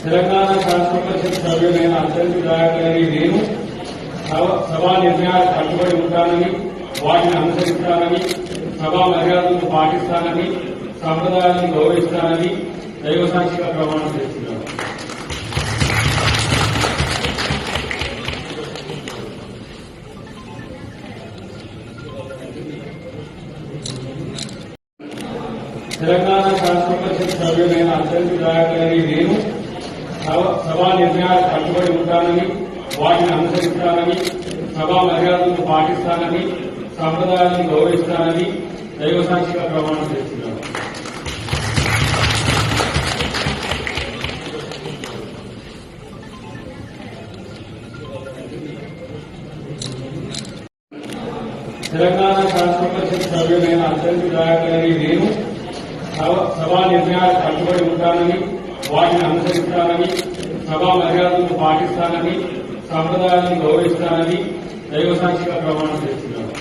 తెలంగాణ శాసన పరిషత్ సభ్యులైన అత్యంత దయాకరని నేను సభా నిర్ణయాలకు కట్టుబడి ఉంటానని, వాటిని అనుసరిస్తానని, సభా మర్యాదలను పాటిస్తానని, సంప్రదాయాలను గౌరవిస్తానని దైవసాక్షిగా ప్రమాణం చేస్తున్నాను. తెలంగాణ శాసన పరిషత్ సభ్యులైన అత్యంత దయాకరని నేను సభా నిర్ణయాలకు కట్టుబడి ఉంటానని, వాటిని అనుసరిస్తానని, సభా మర్యాదలను పాటిస్తానని, సంప్రదాయాలను గౌరవిస్తానని దైవసాక్షిగా ప్రమాణం చేస్తున్నాను. తెలంగాణ శాసన పరిషత్ సభ్యులైన అత్యంత దయాకరని నేను సభా నిర్ణయాలకు కట్టుబడి ఉంటానని, వాటిని అనుసరిస్తానని, సభా మర్యాదలను పాటిస్తానని, సంప్రదాయాలను గౌరవిస్తానని దైవసాక్షిగా ప్రమాణం చేస్తున్నాను.